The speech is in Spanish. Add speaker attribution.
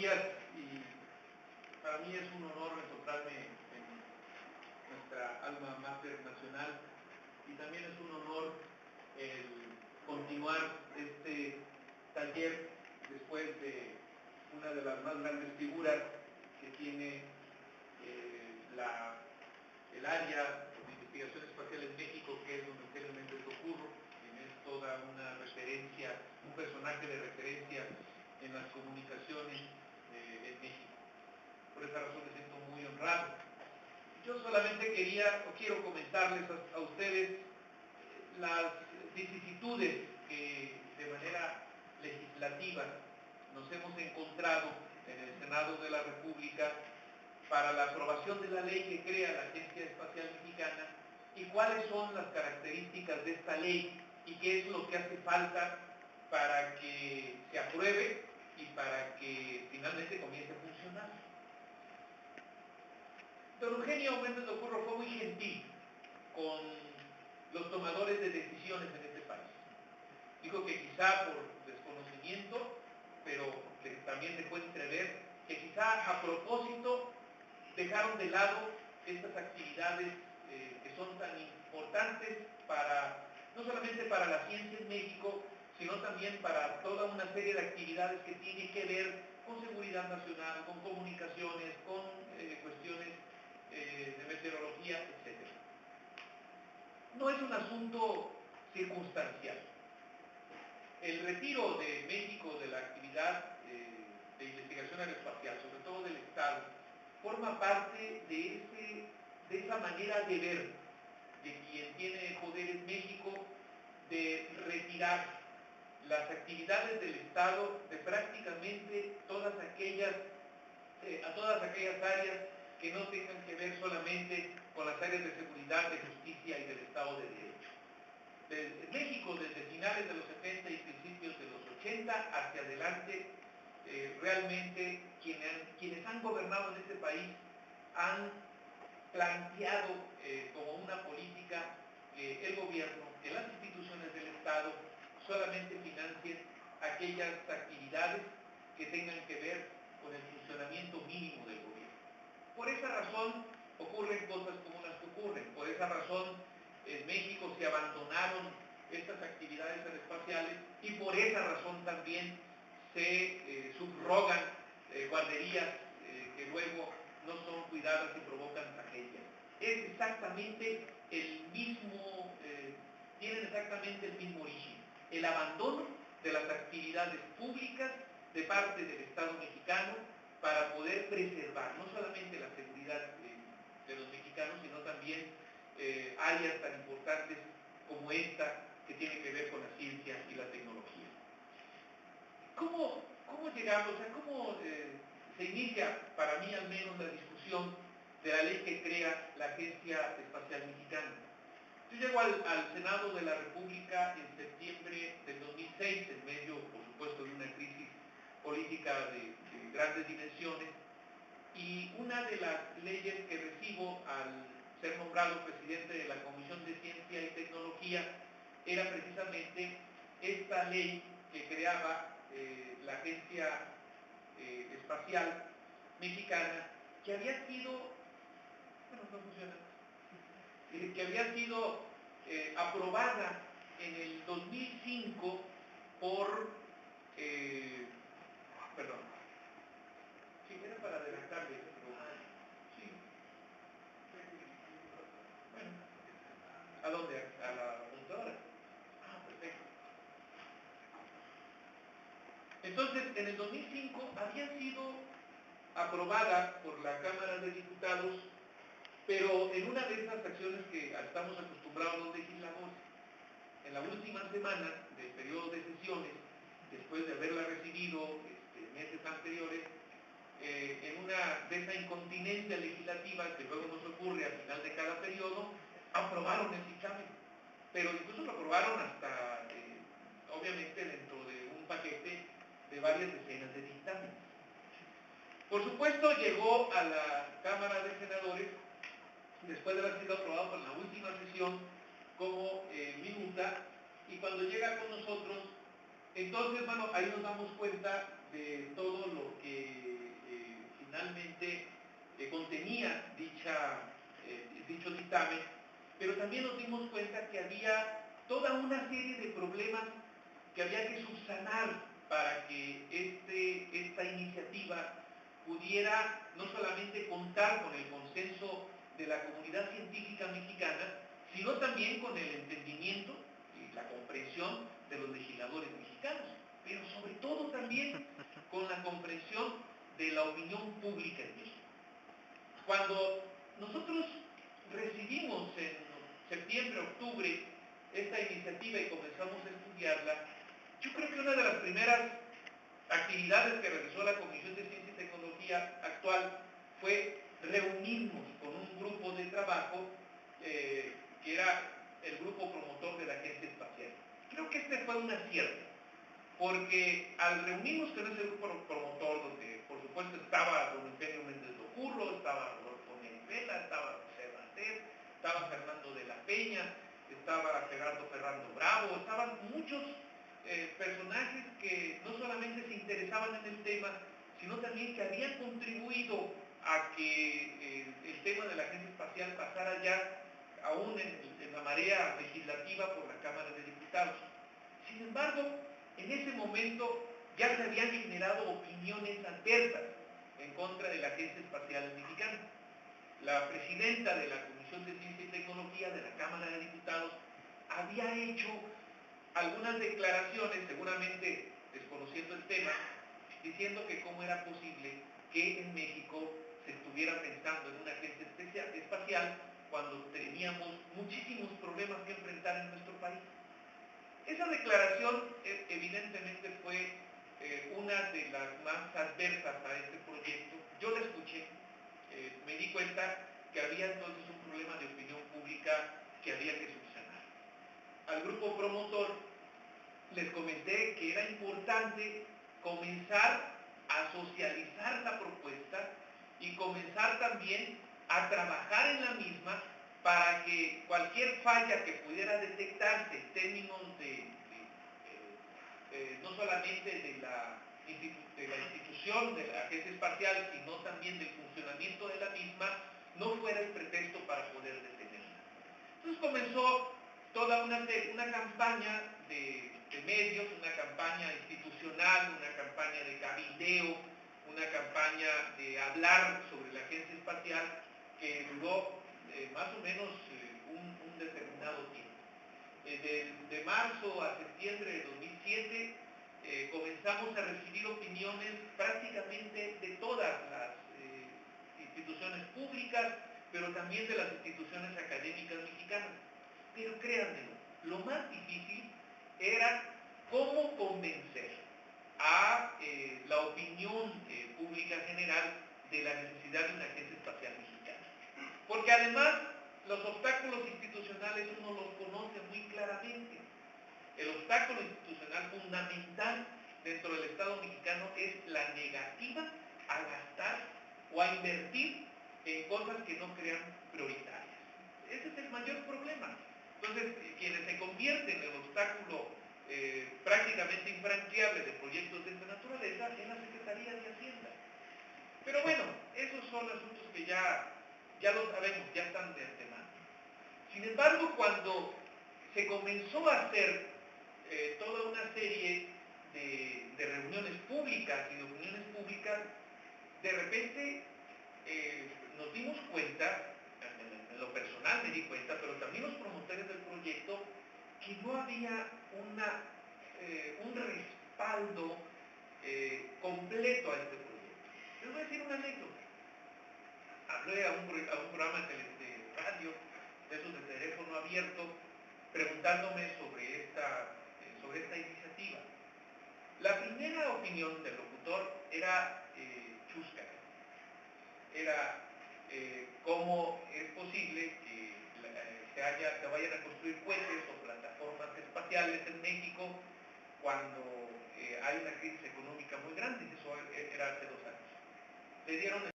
Speaker 1: días, y para mí es un honor encontrarme en nuestra alma mater nacional, y también es un honor el continuar este taller después de una de las más grandes figuras que tiene el área de investigación espacial en México, que es don Eugenio Méndez Ocurro, quien es toda una referencia, un personaje de referencia en las comunicaciones en México. Por esa razón me siento muy honrado. Yo solamente quiero comentarles a ustedes las vicisitudes que de manera legislativa nos hemos encontrado en el Senado de la República para la aprobación de la ley que crea la Agencia Espacial Mexicana, y cuáles son las características de esta ley y qué es lo que hace falta para que se apruebe y para que finalmente comience a funcionar. Don Eugenio Méndez Ocurro fue muy gentil con los tomadores de decisiones en este país. Dijo que quizá por desconocimiento, pero que también dejó entrever que quizá a propósito dejaron de lado estas actividades que son tan importantes no solamente para la ciencia en México, sino también para toda una serie de actividades que tienen que ver con seguridad nacional, con comunicaciones, con cuestiones de meteorología, etc. No es un asunto circunstancial. El retiro de México de la actividad de investigación aeroespacial, sobre todo del Estado, forma parte de esa manera de ver de quien tiene poder en México de retirar las actividades del Estado de prácticamente todas aquellas áreas que no tengan que ver solamente con las áreas de seguridad, de justicia y del Estado de Derecho. México, desde finales de los 70 y principios de los 80 hacia adelante, realmente quienes han gobernado en este país han planteado como una política que el gobierno, que las instituciones del Estado solamente financien aquellas actividades que tengan que ver con el funcionamiento mínimo del gobierno. Por esa razón ocurren cosas como las que ocurren, por esa razón en México se abandonaron estas actividades aeroespaciales, y por esa razón también se subrogan guarderías que luego no son cuidadas y provocan tragedias. Es exactamente tienen exactamente el mismo origen: el abandono de las actividades públicas de parte del Estado mexicano para poder preservar no solamente la seguridad de los mexicanos, sino también áreas tan importantes como esta, que tiene que ver con la ciencia y la tecnología. ¿Cómo llegamos? ¿Cómo se inicia, para mí al menos, la discusión de la ley que crea la Agencia Espacial Mexicana? Yo llego al Senado de la República en septiembre del 2006, en medio, por supuesto, de una crisis política de grandes dimensiones, y una de las leyes que recibo al ser nombrado presidente de la Comisión de Ciencia y Tecnología era precisamente esta ley que creaba la Agencia Espacial Mexicana, que había sido, que había sido aprobada en el 2005 por, sí, era para adelantarle, pero sí. Bueno, ¿a dónde? ¿A la computadora? Ah, perfecto. Entonces, en el 2005 había sido aprobada por la Cámara de Diputados, pero en una de esas acciones que estamos acostumbrados los legisladores, en la última semana del periodo de sesiones, después de haberla recibido meses anteriores, en una de esa incontinencia legislativa que luego nos ocurre al final de cada periodo, aprobaron el dictamen, pero incluso lo aprobaron hasta, obviamente, dentro de un paquete de varias decenas de dictámenes. Por supuesto, llegó a la Cámara de Senadores, después de haber sido aprobado en la última sesión, como minuta, y cuando llega con nosotros, entonces, bueno, ahí nos damos cuenta de todo lo que originalmente contenía dicho dictamen, pero también nos dimos cuenta que había toda una serie de problemas que había que subsanar para que esta iniciativa pudiera no solamente contar con el consenso de la comunidad científica mexicana, sino también con el entendimiento y la comprensión de los legisladores mexicanos, pero sobre todo también con la comprensión de la opinión pública en México. Cuando nosotros recibimos en septiembre, octubre, esta iniciativa y comenzamos a estudiarla, yo creo que una de las primeras actividades que realizó la Comisión de Ciencia y Tecnología actual fue reunirnos con un grupo de trabajo que era el grupo promotor de la Agencia Espacial. Creo que este fue un acierto, porque al reunirnos con ese grupo promotor, donde por supuesto estaba don Eugenio Méndez Locurro, estaba Rodolfo Vela, estaba José Valdés, estaba Fernando de la Peña, estaba Gerardo Ferrando Bravo, estaban muchos personajes que no solamente se interesaban en el tema, sino también que habían contribuido a que el tema de la Agencia Espacial pasara ya aún en la marea legislativa por la Cámara de Diputados. Sin embargo, en ese momento ya se habían generado opiniones adversas en contra de la Agencia Espacial Mexicana. La presidenta de la Comisión de Ciencia y Tecnología de la Cámara de Diputados había hecho algunas declaraciones, seguramente desconociendo el tema, diciendo que cómo era posible que en México se estuviera pensando en una agencia espacial cuando teníamos muchísimos problemas que enfrentar en nuestro país. Esa declaración evidentemente fue una de las más adversas a este proyecto. Yo la escuché, me di cuenta que había entonces un problema de opinión pública que había que subsanar. Al grupo promotor les comenté que era importante comenzar a socializar la propuesta y comenzar también a trabajar en la misma para que cualquier falla que pudiera detectarse en términos no solamente de la institución de la Agencia Espacial, sino también del funcionamiento de la misma, no fuera el pretexto para poder detenerla. Entonces comenzó toda una campaña de medios, una campaña institucional, una campaña de cabildeo, una campaña de hablar sobre la Agencia Espacial que duró más o menos un determinado tiempo. De marzo a septiembre de 2007 comenzamos a recibir opiniones prácticamente de todas las instituciones públicas, pero también de las instituciones académicas mexicanas. Pero créanme, lo más difícil era cómo convencer a la opinión pública general de la necesidad de una agencia espacial mexicana. Porque además los obstáculos institucionales uno los conoce muy claramente. El obstáculo institucional fundamental dentro del Estado mexicano es la negativa a gastar o a invertir en cosas que no crean prioritarias. Ese es el mayor problema. Entonces, quienes se convierten en el obstáculo prácticamente infranqueable de proyectos de esta naturaleza es la Secretaría de Hacienda. Pero bueno, esos son asuntos que ya lo sabemos, ya están de antemano. Sin embargo, cuando se comenzó a hacer toda una serie de reuniones públicas y de opiniones públicas, de repente nos dimos cuenta, en lo personal me di cuenta, pero también los promotores del proyecto, que no había un respaldo completo a este proyecto. Les voy a decir una anécdota. Hablé a un programa de radio, de esos de teléfono abierto, preguntándome sobre esta iniciativa. La primera opinión del locutor era chusca. Era cómo es posible que se vayan a construir cohetes o plataformas espaciales en México cuando hay una crisis económica muy grande. Eso era hace 2 años. Le dieron